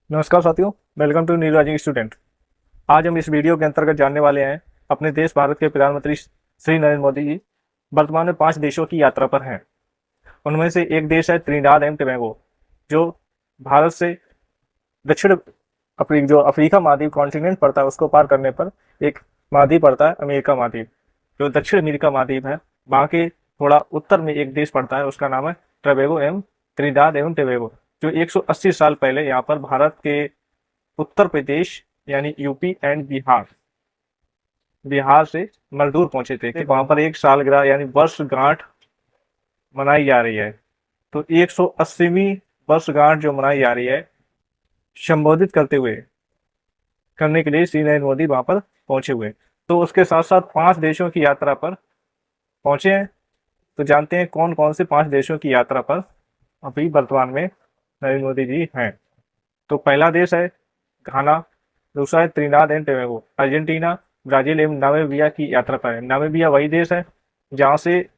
नमस्कार साथियों। Welcome to new rising student. आज हम इस वीडियो के अंतर्गत जानने वाले हैं अपने देश भारत के प्रधानमंत्री श्री नरेंद्र मोदी जी वर्तमान में 5 देशों की यात्रा पर हैं। उनमें से एक देश है त्रिनिदाद एंड टोबैगो, जो भारत से दक्षिण जो अफ्रीका महाद्वीप कॉन्टिनेंट पड़ता है उसको पार करने पर एक महाद्वीप पड़ता है, अमेरिका महाद्वीप। जो दक्षिण अमेरिका महाद्वीप है, वहाँ के थोड़ा उत्तर में एक देश पड़ता है, उसका नाम है टोबैगो एवं त्रिनिदाद एवं टोबैगो, जो 180 साल पहले यहाँ पर भारत के उत्तर प्रदेश यानी यूपी एंड बिहार बिहार से मजदूर पहुंचे थे कि वहां पर एक सालगिरह यानी वर्षगांठ मनाई जा रही है। तो 180वीं वर्षगांठ जो मनाई जा रही है, संबोधित करने के लिए श्री नरेंद्र मोदी वहां पर पहुंचे हुए। तो उसके साथ साथ 5 देशों की यात्रा पर पहुंचे हैं। तो जानते हैं कौन कौन से 5 देशों की यात्रा पर अभी वर्तमान में नरेंद्र मोदी जी हैं। तो पहला देश है घाना, दूसरा है त्रिनाद एंड टोबैगो, अर्जेंटीना, ब्राजील एवं नामीबिया की यात्रा पर है। नामीबिया वही देश है जहाँ से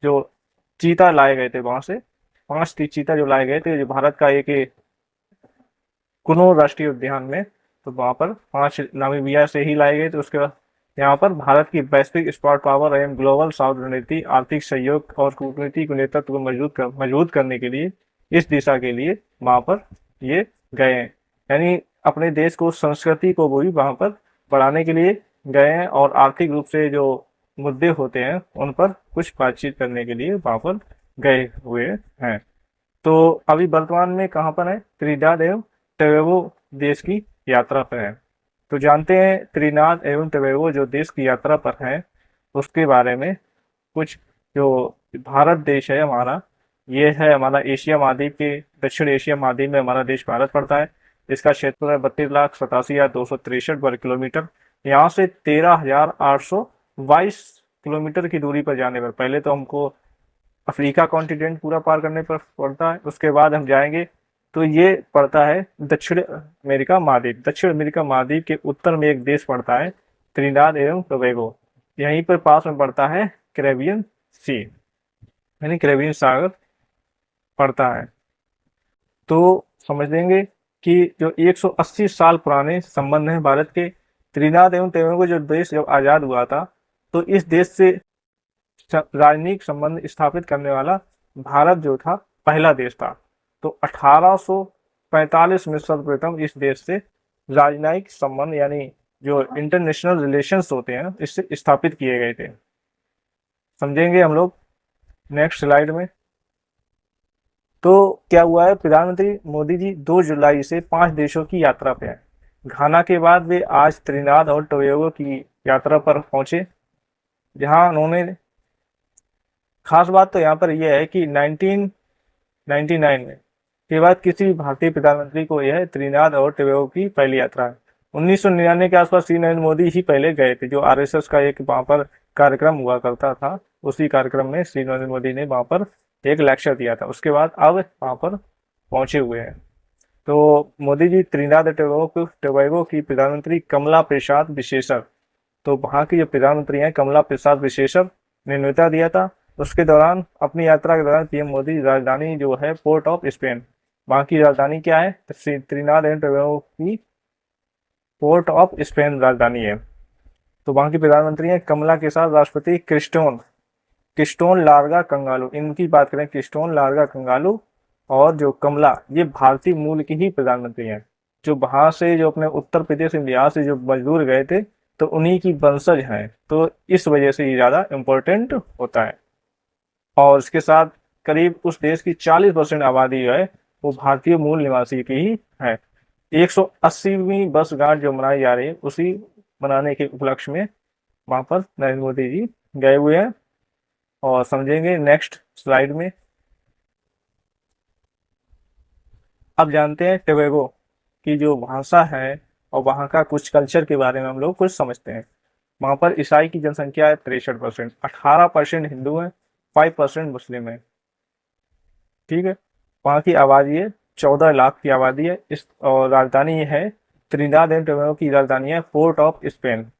जो चीता लाए गए थे, वहां से 5 चीता जो लाए गए थे, जो भारत का एक कुनो राष्ट्रीय उद्यान में, तो वहां पर 5 नामीबिया से ही लाए गए थे। उसके बाद यहाँ पर भारत की वैश्विक स्पॉट पावर एवं ग्लोबल साउथ रणनीति, आर्थिक सहयोग और कूटनीतिक नेतृत्व को मजबूत करने के लिए, इस दिशा के लिए वहां पर ये गए हैं। यानी अपने देश को, संस्कृति को भी वहां पर बढ़ाने के लिए गए हैं और आर्थिक रूप से जो मुद्दे होते हैं उन पर कुछ बातचीत करने के लिए वहां पर गए हुए हैं। तो अभी वर्तमान में कहाँ पर है? त्रिनिदाद एवं टोबैगो देश की यात्रा पर है। तो जानते हैं त्रिनाद एवं टोबैगो जो देश की यात्रा पर है उसके बारे में कुछ। जो भारत देश है हमारा, ये है हमारा एशिया महाद्वीप के, दक्षिण एशिया महाद्वीप में हमारा देश भारत पड़ता है। इसका क्षेत्र है 32,87,263 वर्ग किलोमीटर। यहाँ से 13,822 किलोमीटर की दूरी पर जाने पर पहले तो हमको अफ्रीका कॉन्टिनेंट पूरा पार करने पर पड़ता है। उसके बाद हम जाएंगे तो ये पड़ता है दक्षिण अमेरिका महाद्वीप। दक्षिण अमेरिका महाद्वीप के उत्तर में एक देश पड़ता है त्रिनिदाद एवं टोबैगो। यहीं पर पास में पड़ता है कैरेबियन सी, यानी कैरेबियन सागर पड़ता है। तो समझ लेंगे कि जो 180 साल पुराने संबंध हैं भारत के, त्रिनाद एवं टोबैगो जो देश जब आजाद हुआ था, तो इस देश से राजनयिक संबंध स्थापित करने वाला भारत जो था पहला देश था। तो 1845 में सर्वप्रथम इस देश से राजनयिक संबंध यानी जो इंटरनेशनल रिलेशंस होते हैं इससे स्थापित किए गए थे। समझेंगे हम लोग नेक्स्ट स्लाइड में। तो क्या हुआ है, प्रधानमंत्री मोदी जी 2 जुलाई से 5 देशों की यात्रा पे हैं। घाना के बाद वे आज त्रिनाद और टोबैगो की यात्रा पर पहुंचे, जहां उन्होंने, खास बात तो यहाँ पर यह है कि 1999 में के बाद किसी भी भारतीय प्रधानमंत्री को यह त्रिनाद और टोबैगो की पहली यात्रा है। 1999 के आसपास श्री नरेंद्र मोदी ही पहले गए थे, जो आरएसएस का एक वहां पर कार्यक्रम हुआ करता था, उसी कार्यक्रम में श्री नरेंद्र मोदी ने वहां पर एक लेक्चर दिया था। उसके बाद अब वहां पर पहुंचे हुए हैं। तो मोदी जी त्रिनाद टोबैगो की प्रधानमंत्री कमला प्रसाद विशेषर, तो वहां की जो प्रधानमंत्री हैं कमला प्रसाद विशेषर ने न्योता दिया था। उसके दौरान, अपनी यात्रा के दौरान पीएम मोदी राजधानी जो है पोर्ट ऑफ स्पेन, वहां की राजधानी क्या है? त्रिनाद एंड टोबैगो की पोर्ट ऑफ स्पेन राजधानी है। तो वहां की प्रधानमंत्री है कमला के साथ राष्ट्रपति क्रिस्टोन क्रिस्टोन लारगा कंगालू, इनकी बात करें क्रिस्टोन लारगा कंगालू और जो कमला, ये भारतीय मूल की ही प्रधानमंत्री हैं। जो वहां से, जो अपने उत्तर प्रदेश में बिहार से जो मजदूर गए थे, तो उन्हीं की वंशज हैं। तो इस वजह से ये ज्यादा इम्पोर्टेंट होता है। और इसके साथ करीब उस देश की 40% आबादी जो है वो भारतीय मूल निवासी की ही है। 180वीं वर्षगांठ जो मनाई जा रही है, उसी मनाने के उपलक्ष्य में वहां पर नरेंद्र मोदी जी गए हुए हैं। और समझेंगे नेक्स्ट स्लाइड में। अब जानते हैं टोबैगो की जो भाषा है और वहाँ का कुछ कल्चर के बारे में हम लोग कुछ समझते हैं। वहाँ पर ईसाई की जनसंख्या है 63%, 18% हिंदू है, 5% मुस्लिम है। ठीक है। वहाँ की आबादी है 14 लाख की आबादी है। इस और राजधानी है त्रिनिदाद एंड टोबैगो की राजधानी है पोर्ट ऑफ स्पेन।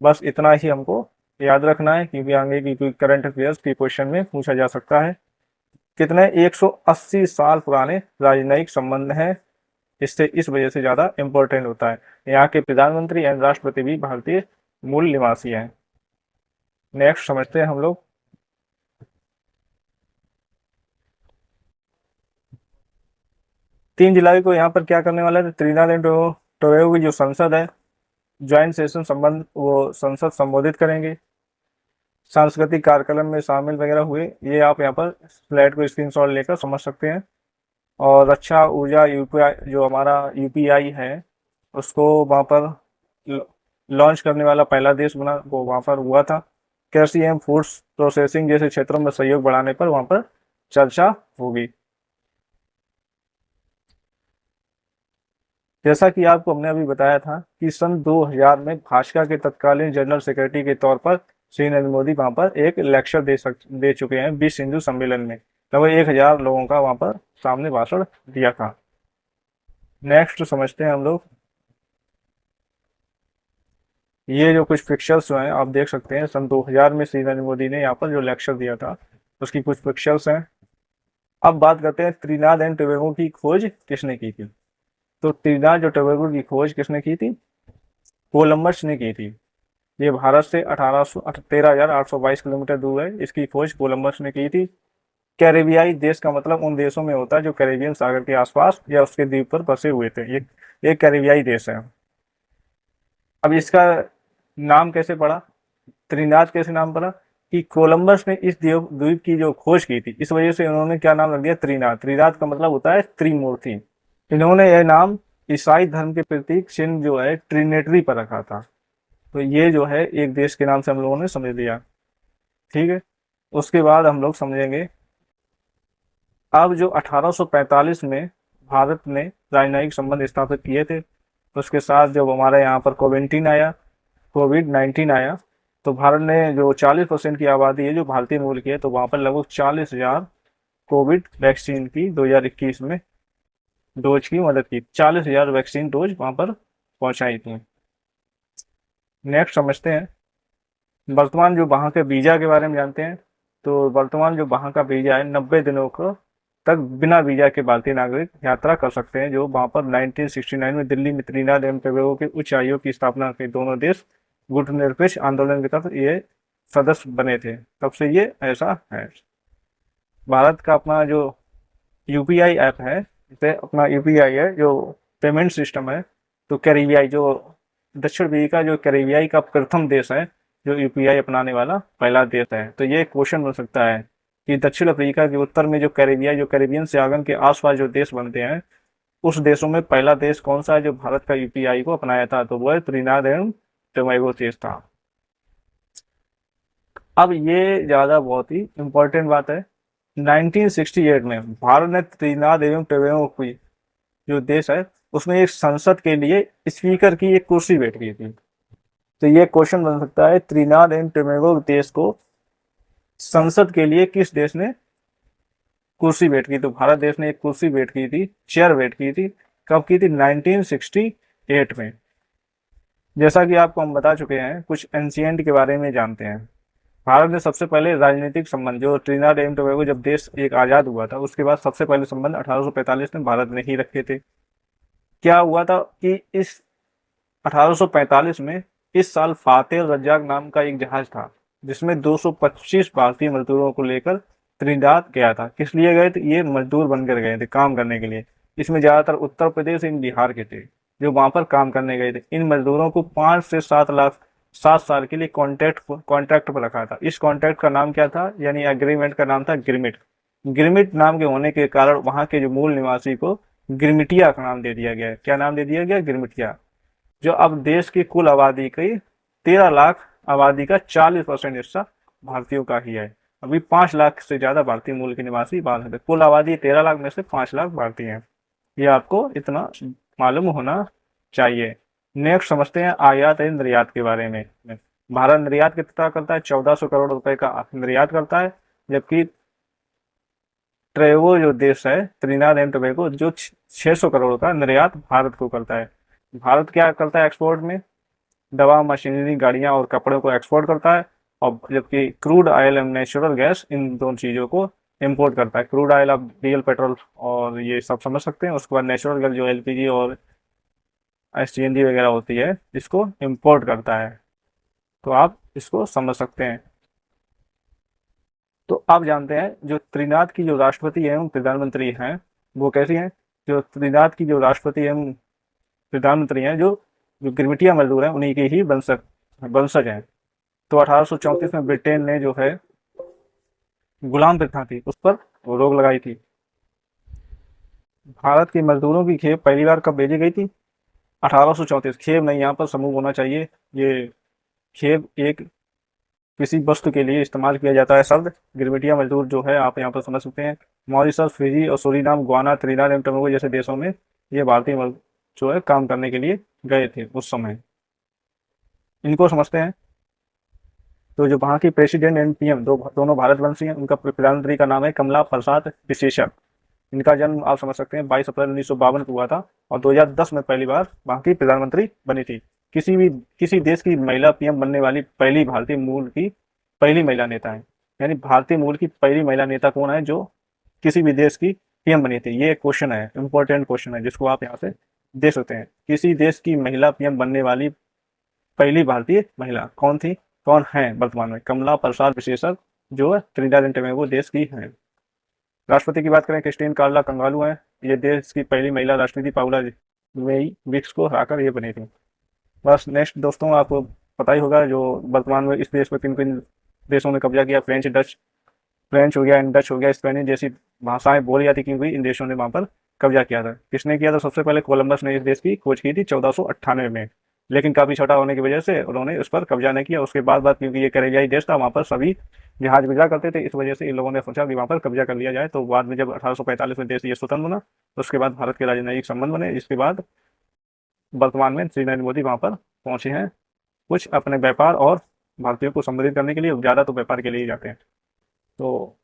बस इतना ही हमको याद रखना है, क्योंकि आगे की कोई करंट अफेयर्स के क्वेश्चन में पूछा जा सकता है। कितने? 180 साल पुराने राजनयिक संबंध हैं इससे इस वजह से ज़्यादा इम्पोर्टेंट होता है। यहाँ के प्रधानमंत्री एवं राष्ट्रपति भी भारतीय मूल निवासी हैं। नेक्स्ट समझते हैं हम लोग। 3 जुलाई को यहाँ पर क्या करने वाला है, त्रिनाद एंड टोबैगो की जो संसद है, ज्वाइंट सेशन संबंध वो संसद संबोधित करेंगे। सांस्कृतिक कार्यक्रम में शामिल वगैरह हुए, ये आप यहाँ पर स्लाइड को स्क्रीनशॉट लेकर समझ सकते हैं। और रक्षा ऊर्जा यूपीआई जो हमारा यूपीआई है उसको वहाँ पर लॉन्च करने वाला पहला देश बना, वो वहाँ पर हुआ था। कृषि एवं फूड्स प्रोसेसिंग जैसे क्षेत्रों में सहयोग बढ़ाने पर वहाँ पर चर्चा होगी। जैसा कि आपको हमने अभी बताया था कि सन 2000 में भाजपा के तत्कालीन जनरल सेक्रेटरी के तौर पर श्री नरेंद्र मोदी वहां पर एक लेक्चर दे चुके हैं विश्व हिंदू सम्मेलन में। लगभग 1000 लोगों का वहां पर सामने भाषण दिया था। नेक्स्ट समझते हैं हम लोग। ये जो कुछ पिक्चर्स जो हैं आप देख सकते हैं, सन 2000 में श्री नरेंद्र मोदी ने यहाँ पर जो लेक्चर दिया था उसकी कुछ पिक्चर्स हैं। अब बात करते हैं त्रिनाद एंड टोबैगो की खोज किसने की थी। तो त्रिनाद जो टोबैगो की खोज किसने की थी, कोलंबस ने की थी। ये भारत से 13,822 किलोमीटर दूर है। इसकी खोज कोलंबस ने की थी। कैरेबियाई देश का मतलब उन देशों में होता है जो कैरेबियन सागर के आसपास या उसके द्वीप पर बसे हुए थे। ये कैरेबियाई देश है। अब इसका नाम कैसे पड़ा, त्रिनाद कैसे नाम पड़ा, कि कोलंबस ने इस द्वीप की जो खोज की थी इस वजह से उन्होंने क्या नाम रख दिया, त्रिनाद। त्रिनाद का मतलब होता है त्रिमूर्ति। इन्होंने यह नाम ईसाई धर्म के प्रतीक चिन्ह जो है ट्रिनेटरी पर रखा था। तो ये जो है एक देश के नाम से हम लोगों ने समझ लिया। ठीक है, उसके बाद हम लोग समझेंगे अब जो 1845 में भारत ने राजनयिक संबंध स्थापित किए थे, उसके साथ जब हमारे यहाँ पर कोविड-19 आया तो भारत ने जो 40% की आबादी है जो भारतीय मूल की है, तो वहाँ पर लगभग 40,000 कोविड वैक्सीन की 2021 में डोज की मदद की। 40,000 वैक्सीन डोज वहाँ पर पहुँचाई थी। नेक्स्ट समझते हैं वर्तमान जो वहाँ के वीज़ा के बारे में जानते हैं। तो वर्तमान जो वहाँ का वीज़ा है 90 दिनों को तक बिना वीज़ा के भारतीय नागरिक यात्रा कर सकते हैं। जो वहाँ पर 1969 में दिल्ली में त्रिनाद एवं टोबैगो के उच्च आयोग की स्थापना के दोनों देश गुटनिरपेक्ष आंदोलन के तहत ये सदस्य बने थे, तब से ये ऐसा है। भारत का अपना जो यूपीआई ऐप है, इसे अपना यूपीआई है जो पेमेंट सिस्टम है, तो कैरिबियाई जो दक्षिण अफ्रीका जो कैरिबियाई का प्रथम देश है जो यूपीआई अपनाने वाला पहला देश है। तो ये क्वेश्चन बन सकता है कि दक्षिण अफ्रीका के उत्तर में जो कैरिबियन सागर के आसपास जो देश बनते हैं उस देशों में पहला देश कौन सा है जो भारत का यूपीआई को अपनाया था, तो वो है त्रिनाद एवं टोबैगो देश था। अब ये ज्यादा बहुत ही इंपॉर्टेंट बात है। 1968 में भारत ने त्रिनाद एवं टोबैगो की जो देश है उसमें एक संसद के लिए स्पीकर की एक कुर्सी बैठ गई थी। तो ये क्वेश्चन बन सकता है त्रिनाद एंड टोबैगो देश को संसद के लिए किस देश ने कुर्सी बैठ की, तो भारत देश ने एक कुर्सी बैठ की थी, चेयर बैठ की थी। कब की थी, 1968 में। जैसा कि आपको हम बता चुके हैं, कुछ एंशियंट के बारे में जानते हैं। भारत ने सबसे पहले राजनीतिक संबंध जो त्रिनाद एवं टोबैगो जब देश एक आजाद हुआ था उसके बाद सबसे पहले संबंध 1845 में भारत ने ही रखे थे। क्या हुआ था कि इस 1845 में इस साल फातेह रज्जाक नाम का एक जहाज था जिसमें 225 भारतीय मजदूरों को लेकर त्रिनाद गया था। किस लिए गए थे, ये मजदूर बनकर गए थे काम करने के लिए। इसमें ज्यादातर उत्तर प्रदेश एवं बिहार के थे जो वहां पर काम करने गए थे। इन मजदूरों को 5 से 7 लाख 7 साल के लिए कॉन्ट्रैक्ट पर रखा था। इस कॉन्ट्रैक्ट का नाम क्या था, यानी एग्रीमेंट का नाम था गिरमिट। गिरमिट नाम के होने के कारण वहां के जो मूल निवासी को गिरमिटिया का नाम दे दिया गया। क्या नाम दे दिया गया, गिरमिटिया। जो अब देश की कुल आबादी की 13 लाख आबादी का 40% हिस्सा भारतीयों का ही है। अभी 5 लाख से ज्यादा भारतीय मूल के निवासी भारत है। कुल आबादी 13 लाख में से 5 लाख भारतीय हैं। ये आपको इतना मालूम होना चाहिए। नेक्स्ट समझते हैं आयात एवं निर्यात के बारे में। भारत निर्यात कितना करता है, 1400 करोड़ रुपए का निर्यात करता है, जबकि ट्रेवो जो देश है त्रिनाद एंड टोबैगो जो 600 करोड़ का निर्यात भारत को करता है। भारत क्या करता है एक्सपोर्ट में, दवा, मशीनरी, गाड़ियां और कपड़ों को एक्सपोर्ट करता है, और जबकि crude oil and natural gas in दोनों चीजों को इंपोर्ट करता है। क्रूड ऑयल, आप डीजल, पेट्रोल और ये सब समझ सकते हैं। उसके बाद नेचुरल गैस जो एलपीजी और सीएनजी वगैरह होती है, इसको इंपोर्ट करता है। तो आप इसको समझ सकते हैं। तो आप जानते हैं जो त्रिनाद की जो राष्ट्रपति एवं प्रधानमंत्री हैं, वो कैसी हैं? जो त्रिनाद की जो राष्ट्रपति एवं प्रधानमंत्री हैं, जो जो गिरमिटिया मजदूर हैं, उन्हीं के ही वंशज हैं। तो 1834 में ब्रिटेन ने जो है गुलाम प्रथा थी, उस पर रोक लगाई थी। भारत के मजदूरों की खेप पहली बार कब भेजी गई थी? 1834। खेप नहीं, यहाँ पर समूह होना चाहिए। ये खेप एक किसी वस्तु के लिए इस्तेमाल किया जाता है शब्द। गिरमिटिया मजदूर जो है, आप यहाँ पर समझ सकते हैं। मॉरिशस, फिजी और सूरीनाम, गुयाना, त्रिनिदाद एवं टोबैगो जैसे देशों में ये भारतीय जो है काम करने के लिए गए थे उस समय। इनको समझते हैं। तो जो वहाँ की प्रेसिडेंट एंड पीएम दोनों भारतवंशी हैं। उनका प्रधानमंत्री का नाम है कमला प्रसाद विशेषक। इनका जन्म आप समझ सकते हैं 22 अप्रैल 1952 को हुआ था और 2010 में पहली बार वहाँ की प्रधानमंत्री बनी थी। किसी देश की महिला पीएम बनने वाली पहली भारतीय मूल की पहली महिला नेता है। यानी भारतीय मूल की पहली महिला नेता कौन है जो किसी भी देश की पीएम बनी थी? ये क्वेश्चन है, इंपॉर्टेंट क्वेश्चन है, जिसको आप यहाँ से देख सकते हैं। किसी देश की महिला पीएम बनने वाली पहली भारतीय महिला कौन थी, कौन है वर्तमान में? कमला प्रसाद विशेषक, जो है त्रिनिदाद एंड टोबैगो देश की है। राष्ट्रपति की बात करें, क्रिस्टीन कार्ला कंगालू है। ये देश की पहली महिला राष्ट्रपति पाउला मेई विक्स को हराकर ये बनी थी। बस नेक्स्ट दोस्तों, आपको पता ही होगा जो वर्तमान में इस देश पर किन किन देशों ने कब्जा किया। फ्रेंच हो गया, डच हो गया, स्पेनिश जैसी भाषाएं बोली जाती क्योंकि इन देशों ने वहां पर कब्जा किया था। किसने किया था? सबसे पहले कोलंबस ने इस देश की खोज की थी 1498 में। लेकिन काफी छोटा होने की वजह से उन्होंने उस पर कब्जा नहीं किया। उसके बाद क्योंकि ये करेबियाई देश था, वहां पर सभी जहाज गुजरा करते थे, इस वजह से इन लोगों ने सोचा कि वहां पर कब्जा कर लिया जाए। तो बाद में जब 1845 में देश ये स्वतंत्र बना, तो उसके बाद भारत के राजनयिक संबंध बने। इसके बाद वर्तमान में श्री नरेंद्र मोदी वहां पर पहुंचे हैं, कुछ अपने व्यापार और भारतीयों को संबोधित करने के लिए। ज्यादा तो व्यापार के लिए ही जाते हैं। तो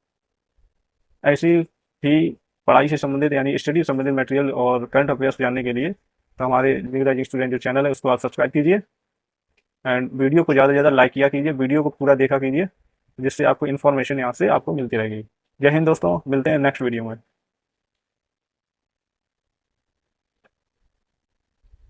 ऐसी ही पढ़ाई से संबंधित यानी स्टडी संबंधित मटेरियल और करंट अफेयर्स जानने के लिए तो हमारे न्यूराज स्टूडेंट जो चैनल है उसको आप सब्सक्राइब कीजिए एंड वीडियो को ज़्यादा से ज़्यादा लाइक किया कीजिए, वीडियो को पूरा देखा कीजिए, जिससे आपको इन्फॉर्मेशन यहाँ से आपको मिलती रहेगी। जय हिंद दोस्तों, मिलते हैं नेक्स्ट वीडियो में।